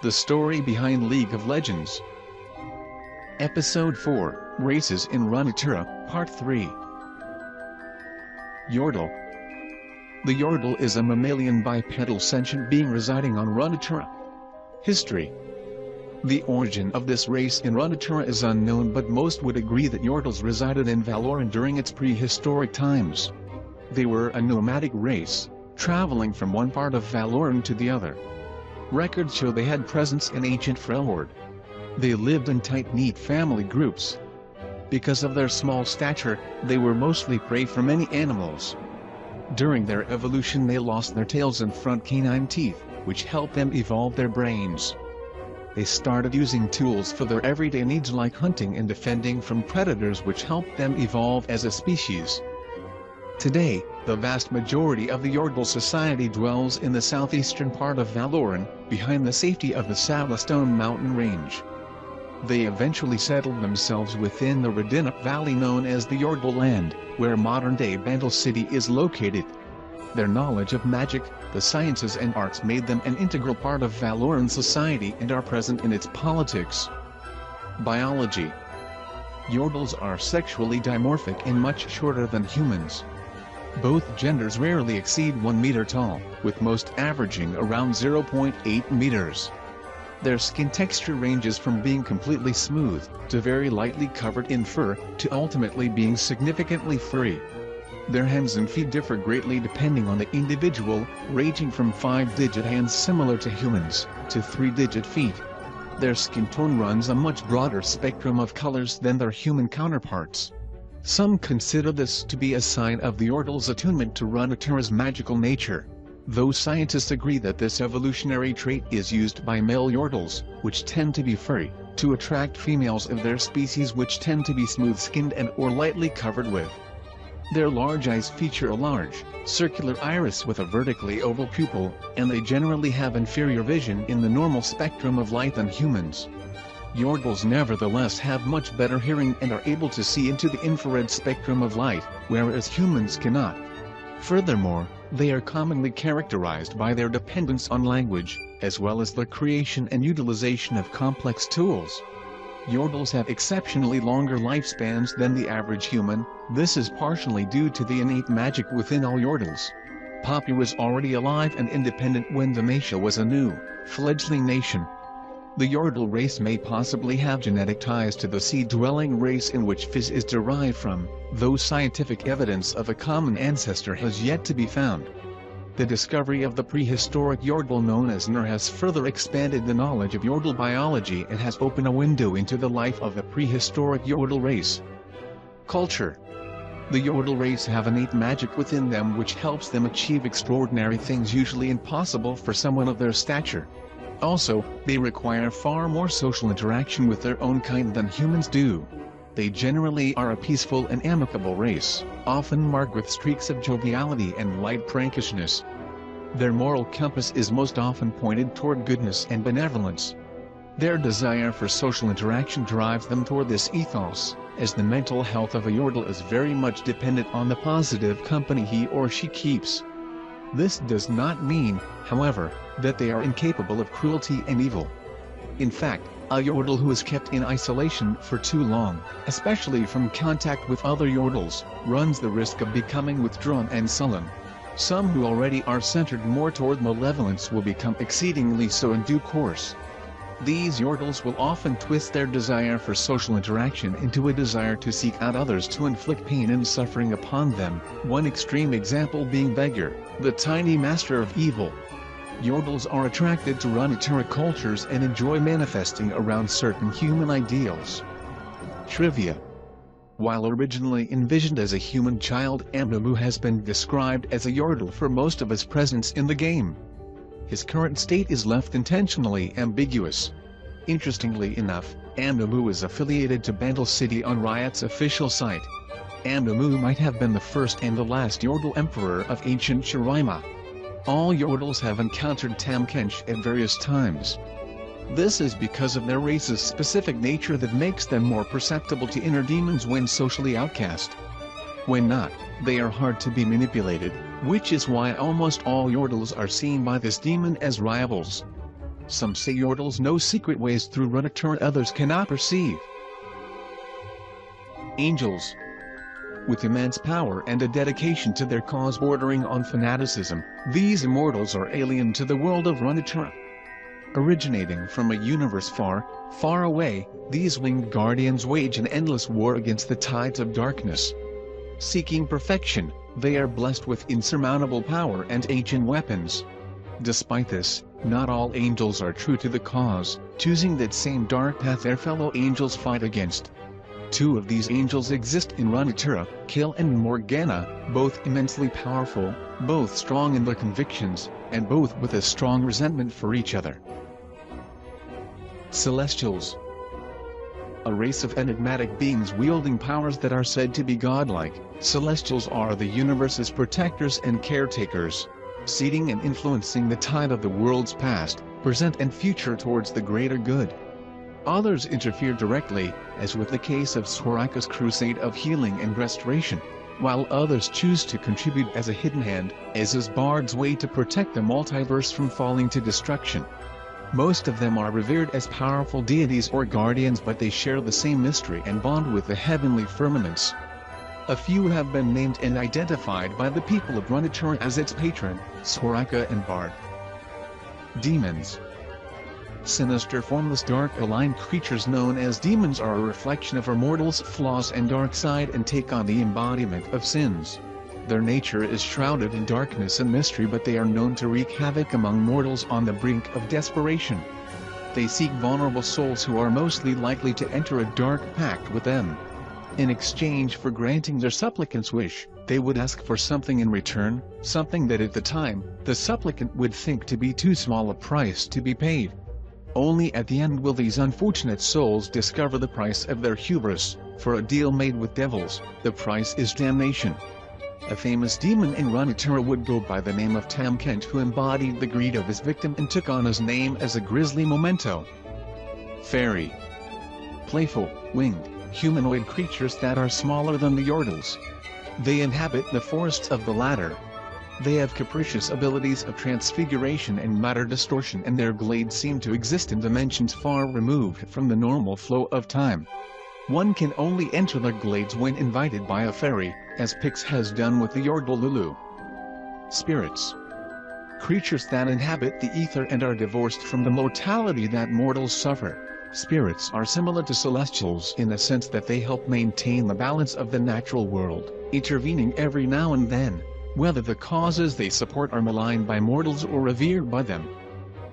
The story behind League of Legends. Episode 4, Races in Runeterra, Part 3. Yordle. The Yordle is a mammalian bipedal sentient being residing on Runeterra. History. The origin of this race in Runeterra is unknown, but most would agree that Yordles resided in Valoran during its prehistoric times. They were a nomadic race, traveling from one part of Valoran to the other. Records show they had presence in ancient Freljord. They lived in tight-knit family groups. Because of their small stature, they were mostly prey for many animals. During their evolution they lost their tails and front canine teeth, which helped them evolve their brains. They started using tools for their everyday needs like hunting and defending from predators, which helped them evolve as a species. Today, the vast majority of the Yordle society dwells in the southeastern part of Valoran, behind the safety of the Saddlestone mountain range. They eventually settled themselves within the Radinup Valley known as the Yordle Land, where modern-day Bandle City is located. Their knowledge of magic, the sciences and arts made them an integral part of Valoran society and are present in its politics. Biology. Yordles are sexually dimorphic and much shorter than humans. Both genders rarely exceed 1 meter tall, with most averaging around 0.8 meters. Their skin texture ranges from being completely smooth, to very lightly covered in fur, to ultimately being significantly furry. Their hands and feet differ greatly depending on the individual, ranging from 5-digit hands similar to humans, to 3-digit feet. Their skin tone runs a much broader spectrum of colors than their human counterparts. Some consider this to be a sign of the Yordle's attunement to Runeterra's magical nature, though scientists agree that this evolutionary trait is used by male Yordles, which tend to be furry, to attract females of their species which tend to be smooth-skinned and or lightly covered with. Their large eyes feature a large, circular iris with a vertically oval pupil, and they generally have inferior vision in the normal spectrum of light than humans. Yordles nevertheless have much better hearing and are able to see into the infrared spectrum of light, whereas humans cannot. Furthermore, they are commonly characterized by their dependence on language, as well as the creation and utilization of complex tools. Yordles have exceptionally longer lifespans than the average human. This is partially due to the innate magic within all Yordles. Poppy was already alive and independent when Demacia was a new, fledgling nation. The Yordle race may possibly have genetic ties to the sea-dwelling race in which Fizz is derived from, though scientific evidence of a common ancestor has yet to be found. The discovery of the prehistoric Yordle known as Nur has further expanded the knowledge of Yordle biology and has opened a window into the life of the prehistoric Yordle race. Culture. The Yordle race have innate magic within them which helps them achieve extraordinary things usually impossible for someone of their stature. Also, they require far more social interaction with their own kind than humans do. They generally are a peaceful and amicable race, often marked with streaks of joviality and light prankishness. Their moral compass is most often pointed toward goodness and benevolence. Their desire for social interaction drives them toward this ethos, as the mental health of a Yordle is very much dependent on the positive company he or she keeps. This does not mean, however, that they are incapable of cruelty and evil. In fact, a Yordle who is kept in isolation for too long, especially from contact with other Yordles, runs the risk of becoming withdrawn and sullen. Some who already are centered more toward malevolence will become exceedingly so in due course. These Yordles will often twist their desire for social interaction into a desire to seek out others to inflict pain and suffering upon them, one extreme example being Beggar, the tiny master of evil. Yordles are attracted to Runeterra cultures and enjoy manifesting around certain human ideals. Trivia. While originally envisioned as a human child, Lulu has been described as a Yordle for most of his presence in the game. His current state is left intentionally ambiguous. Interestingly enough, Lulu is affiliated to Bandle City on Riot's official site. Lulu might have been the first and the last Yordle emperor of ancient Shurima. All Yordles have encountered Tamkench at various times. This is because of their race's specific nature that makes them more perceptible to inner demons when socially outcast. When not, they are hard to be manipulated, which is why almost all Yordles are seen by this demon as rivals. Some say Yordles know secret ways through Runeterra others cannot perceive. Angels. With immense power and a dedication to their cause bordering on fanaticism, these immortals are alien to the world of Runeterra. Originating from a universe far, far away, these winged guardians wage an endless war against the tides of darkness. Seeking perfection, they are blessed with insurmountable power and ancient weapons. Despite this, not all angels are true to the cause, choosing that same dark path their fellow angels fight against. Two of these angels exist in Runeterra, Kill and Morgana, both immensely powerful, both strong in their convictions, and both with a strong resentment for each other. Celestials. A race of enigmatic beings wielding powers that are said to be godlike, Celestials are the universe's protectors and caretakers, seeding and influencing the tide of the world's past, present and future towards the greater good. Others interfere directly, as with the case of Soraka's crusade of healing and restoration, while others choose to contribute as a hidden hand, as is Bard's way to protect the multiverse from falling to destruction. Most of them are revered as powerful deities or guardians, but they share the same mystery and bond with the heavenly firmaments. A few have been named and identified by the people of Runeterra as its patron, Soraka and Bard. Demons. Sinister formless dark aligned creatures known as demons are a reflection of our mortals' flaws and dark side and take on the embodiment of sins. Their nature is shrouded in darkness and mystery, but they are known to wreak havoc among mortals on the brink of desperation. They seek vulnerable souls who are mostly likely to enter a dark pact with them. In exchange for granting their supplicant's wish, they would ask for something in return, something that at the time, the supplicant would think to be too small a price to be paid. Only at the end will these unfortunate souls discover the price of their hubris. For a deal made with devils, the price is damnation. A famous demon in Runeterra would go by the name of Tamkent, who embodied the greed of his victim and took on his name as a grisly memento. Fairy. Playful, winged, humanoid creatures that are smaller than the Yordles. They inhabit the forests of the latter. They have capricious abilities of transfiguration and matter distortion, and their glades seem to exist in dimensions far removed from the normal flow of time. One can only enter their glades when invited by a fairy, as Pix has done with the Yordle Lulu. Spirits. Creatures that inhabit the ether and are divorced from the mortality that mortals suffer. Spirits are similar to celestials in the sense that they help maintain the balance of the natural world, intervening every now and then, whether the causes they support are maligned by mortals or revered by them.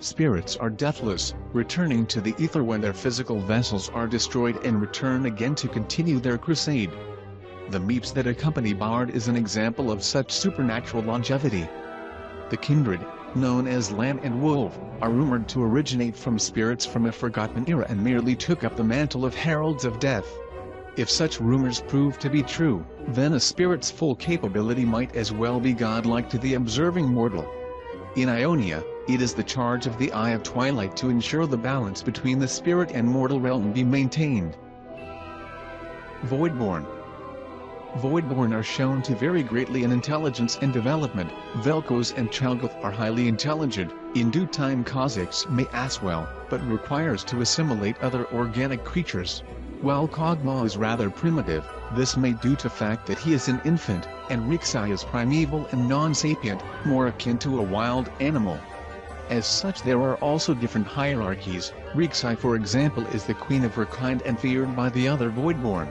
Spirits are deathless, returning to the ether when their physical vessels are destroyed and return again to continue their crusade. The meeps that accompany Bard is an example of such supernatural longevity. The kindred, known as Lamb and Wolf, are rumored to originate from spirits from a forgotten era and merely took up the mantle of heralds of death. If such rumors prove to be true, then a spirit's full capability might as well be godlike to the observing mortal. In Ionia, it is the charge of the Eye of Twilight to ensure the balance between the spirit and mortal realm be maintained. Voidborn. Voidborn are shown to vary greatly in intelligence and development. Vel'Koz and Chalgoth are highly intelligent. In due time Kha'Zix may as well, but requires to assimilate other organic creatures. While Kog'Maw is rather primitive, this may due to fact that he is an infant, and Rixai is primeval and non-sapient, more akin to a wild animal. As such, there are also different hierarchies. Rixai, for example, is the queen of her kind and feared by the other Voidborn.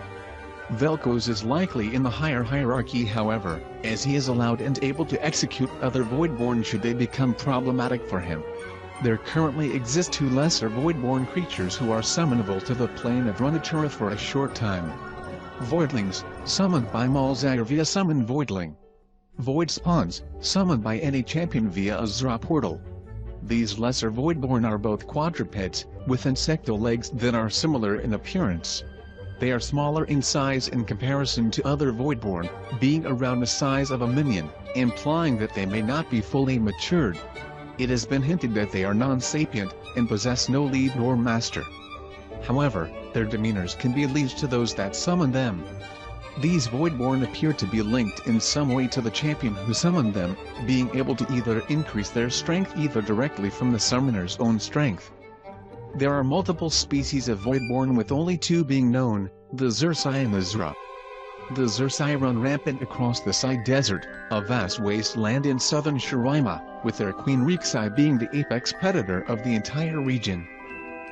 Vel'Koz is likely in the higher hierarchy, however, as he is allowed and able to execute other Voidborn should they become problematic for him. There currently exist two lesser Voidborn creatures who are summonable to the plane of Runeterra for a short time. Voidlings, summoned by Malzahar via Summon Voidling. Void Spawns, summoned by any champion via a Zra portal. These lesser Voidborn are both quadrupeds, with insectal legs that are similar in appearance. They are smaller in size in comparison to other Voidborn, being around the size of a minion, implying that they may not be fully matured. It has been hinted that they are non-sapient, and possess no lead nor master. However, their demeanors can be leased to those that summon them. These Voidborn appear to be linked in some way to the champion who summoned them, being able to either increase their strength either directly from the summoner's own strength. There are multiple species of Voidborn with only two being known, the Xersai and the Zra. The Xersai run rampant across the Sai Desert, a vast wasteland in southern Shurima, with their queen Rixai being the apex predator of the entire region.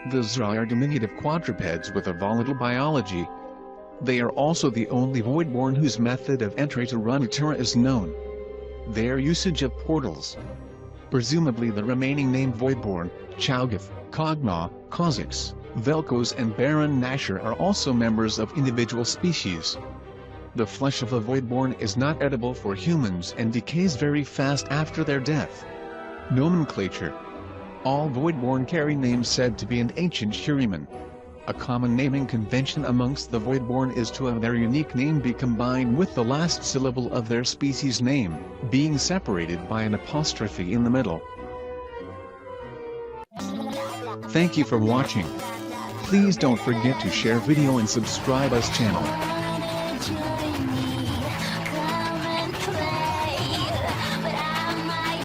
The Zra are diminutive quadrupeds with a volatile biology. They are also the only Voidborn whose method of entry to Runeterra is known. Their usage of portals. Presumably the remaining named Voidborn, Chowgath, Kog'Maw, Kha'Zix, Vel'Koz and Baron Nashor are also members of individual species. The flesh of a Voidborn is not edible for humans and decays very fast after their death. Nomenclature. All Voidborn carry names said to be an ancient Shuriman. A common naming convention amongst the Voidborn is to have their unique name be combined with the last syllable of their species name, being separated by an apostrophe in the middle. Thank you for watching. Please don't forget to share video and subscribe us channel.